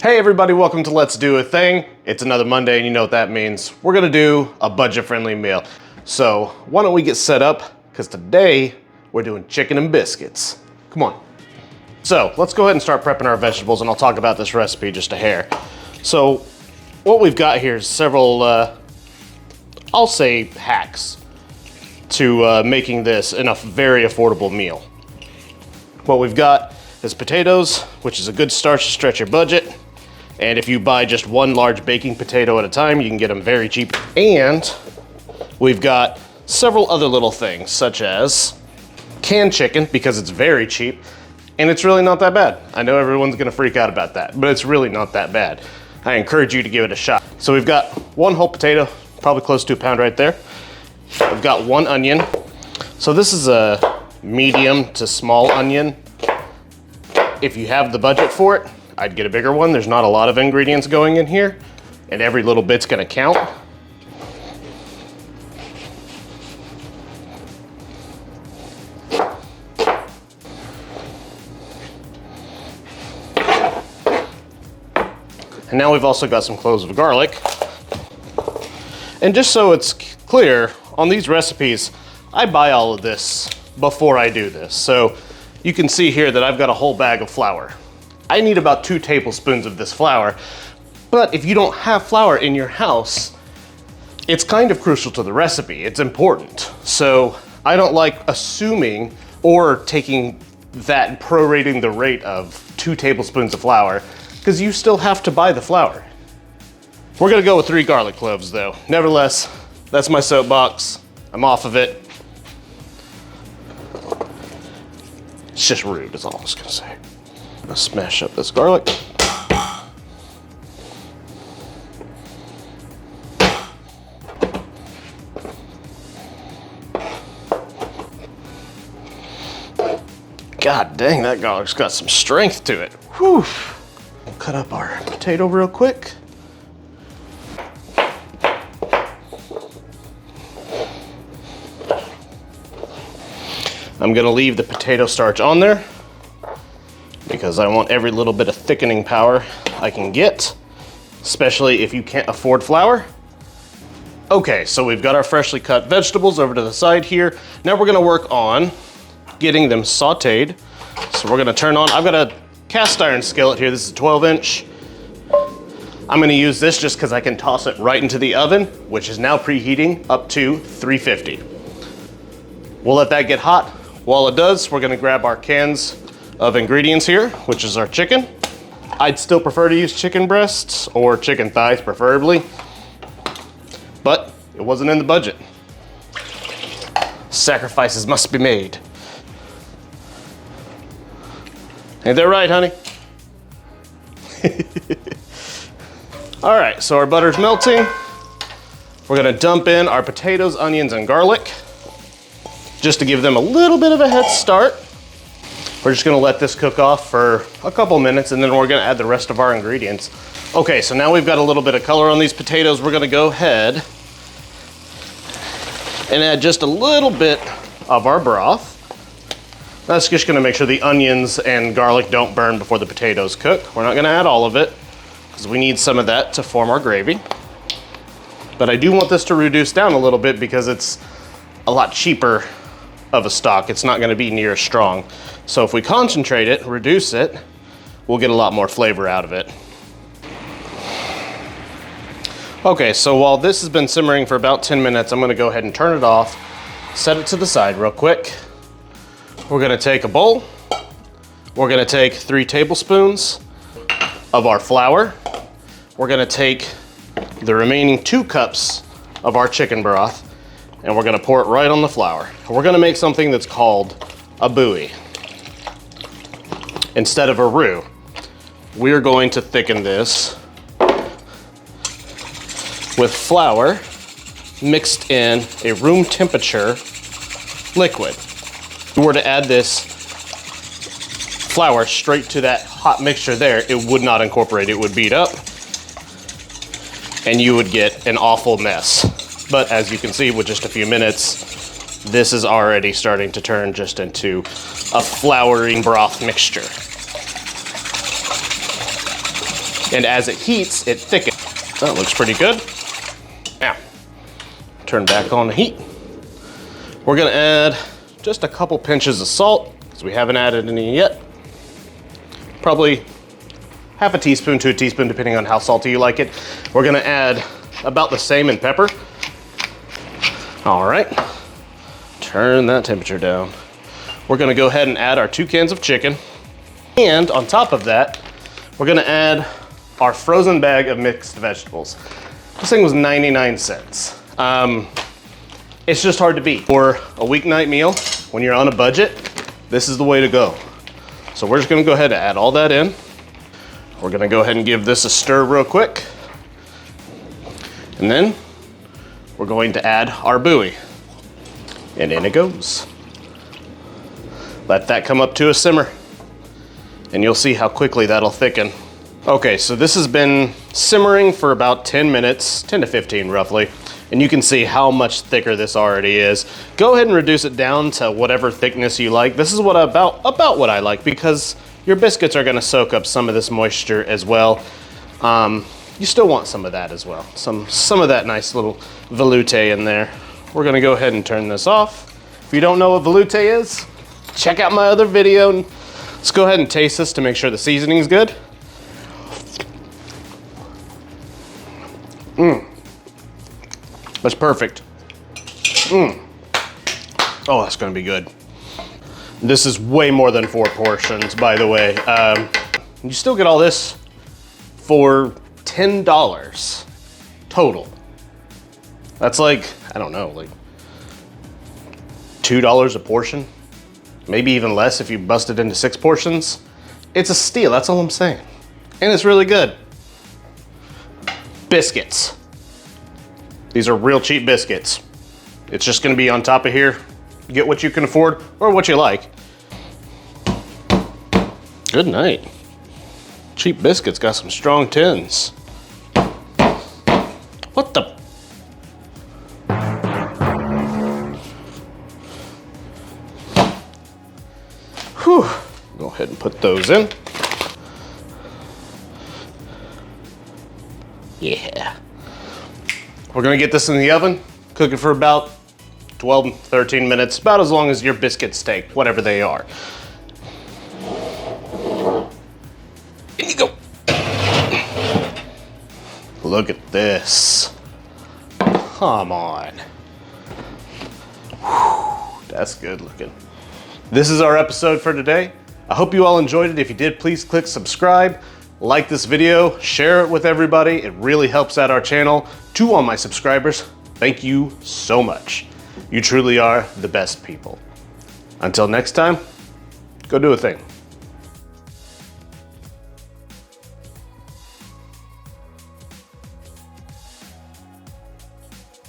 Hey everybody, welcome to Let's Do a Thing. It's another Monday and you know what that means. We're gonna do a budget-friendly meal. So why don't we get set up? Because today we're doing chicken and biscuits. Come on. So let's go ahead and start prepping our vegetables and I'll talk about this recipe just a hair. So what we've got here is several, I'll say hacks to making this a very affordable meal. What we've got is potatoes, which is a good starch to stretch your budget. And if you buy just one large baking potato at a time, you can get them very cheap. And we've got several other little things, such as canned chicken, because it's very cheap, and it's really not that bad. I know everyone's gonna freak out about that, but it's really not that bad. I encourage you to give it a shot. So we've got one whole potato, probably close to a pound right there. We've got one onion. So this is a medium to small onion. If you have the budget for it, I'd get a bigger one. There's not a lot of ingredients going in here, and every little bit's gonna count. And now we've also got some cloves of garlic. And just so it's clear, on these recipes, I buy all of this before I do this. So you can see here that I've got a whole bag of flour. I need about 2 tablespoons of this flour, but if you don't have flour in your house, it's kind of crucial to the recipe. It's important. So I don't like assuming or taking that and prorating the rate of 2 tablespoons of flour, because you still have to buy the flour. We're gonna go with 3 garlic cloves though. Nevertheless, that's my soapbox. I'm off of it. It's just rude, is all I was gonna say. I'm gonna smash up this garlic. God dang, that garlic's got some strength to it. Whew. We'll cut up our potato real quick. I'm gonna leave the potato starch on there because I want every little bit of thickening power I can get, especially if you can't afford flour. Okay, so we've got our freshly cut vegetables over to the side here. Now we're gonna work on getting them sauteed. So we're gonna turn on, I've got a cast iron skillet here. This is a 12-inch. I'm gonna use this just because I can toss it right into the oven, which is now preheating up to 350. We'll let that get hot. While it does, we're gonna grab our cans of ingredients here, which is our chicken. I'd still prefer to use chicken breasts or chicken thighs preferably, but it wasn't in the budget. Sacrifices must be made. Ain't that right, honey? All right, so our butter's melting. We're gonna dump in our potatoes, onions, and garlic just to give them a little bit of a head start. We're just gonna let this cook off for a couple minutes and then we're gonna add the rest of our ingredients. Okay, so now we've got a little bit of color on these potatoes. We're gonna go ahead and add just a little bit of our broth. That's just gonna make sure the onions and garlic don't burn before the potatoes cook. We're not gonna add all of it because we need some of that to form our gravy. But I do want this to reduce down a little bit because it's a lot cheaper of a stock. It's not gonna be near as strong. So if we concentrate it, reduce it, we'll get a lot more flavor out of it. Okay, so while this has been simmering for about 10 minutes, I'm gonna go ahead and turn it off, set it to the side real quick. We're gonna take a bowl. We're gonna take 3 tablespoons of our flour. We're gonna take the remaining 2 cups of our chicken broth, and we're gonna pour it right on the flour. We're gonna make something that's called a bouillon instead of a roux. We're going to thicken this with flour mixed in a room temperature liquid. If we were to add this flour straight to that hot mixture there, it would not incorporate, it would beat up, and you would get an awful mess. But as you can see, with just a few minutes, this is already starting to turn just into a floury broth mixture. And as it heats, it thickens. That looks pretty good. Now, turn back on the heat. We're gonna add just a couple pinches of salt, because we haven't added any yet. Probably half a teaspoon to a teaspoon, depending on how salty you like it. We're gonna add about the same in pepper. All right, turn that temperature down. We're gonna go ahead and add our 2 cans of chicken. And on top of that, we're gonna add our frozen bag of mixed vegetables. This thing was 99 cents. It's just hard to beat. For a weeknight meal, when you're on a budget, this is the way to go. So we're just gonna go ahead and add all that in. We're gonna go ahead and give this a stir real quick. And then we're going to add our buoy. And in it goes. Let that come up to a simmer. And you'll see how quickly that'll thicken. Okay, so this has been simmering for about 10 minutes, 10 to 15 roughly. And you can see how much thicker this already is. Go ahead and reduce it down to whatever thickness you like. This is what about what I like, because your biscuits are gonna soak up some of this moisture as well. You still want some of that as well. Some of that nice little velouté in there. We're gonna go ahead and turn this off. If you don't know what velouté is, check out my other video. And let's go ahead and taste this to make sure the seasoning's good. That's perfect. Oh, that's gonna be good. This is way more than 4 portions, by the way. You still get all this for $10 total. That's like, I don't know, like $2 a portion. Maybe even less if you bust it into 6 portions. It's a steal, that's all I'm saying. And it's really good. Biscuits. These are real cheap biscuits. It's just gonna be on top of here. Get what you can afford or what you like. Good night. Cheap biscuits got some strong tins. What the? Whew. Go ahead and put those in. Yeah. We're gonna get this in the oven, cook it for about 12, 13 minutes, about as long as your biscuits take, whatever they are. In you go. Look at this. Come on. Whew, that's good looking. This is our episode for today. I hope you all enjoyed it. If you did, please click subscribe. Like this video, share it with everybody. It really helps out our channel. To all my subscribers, thank you so much. You truly are the best people. Until next time, go do a thing.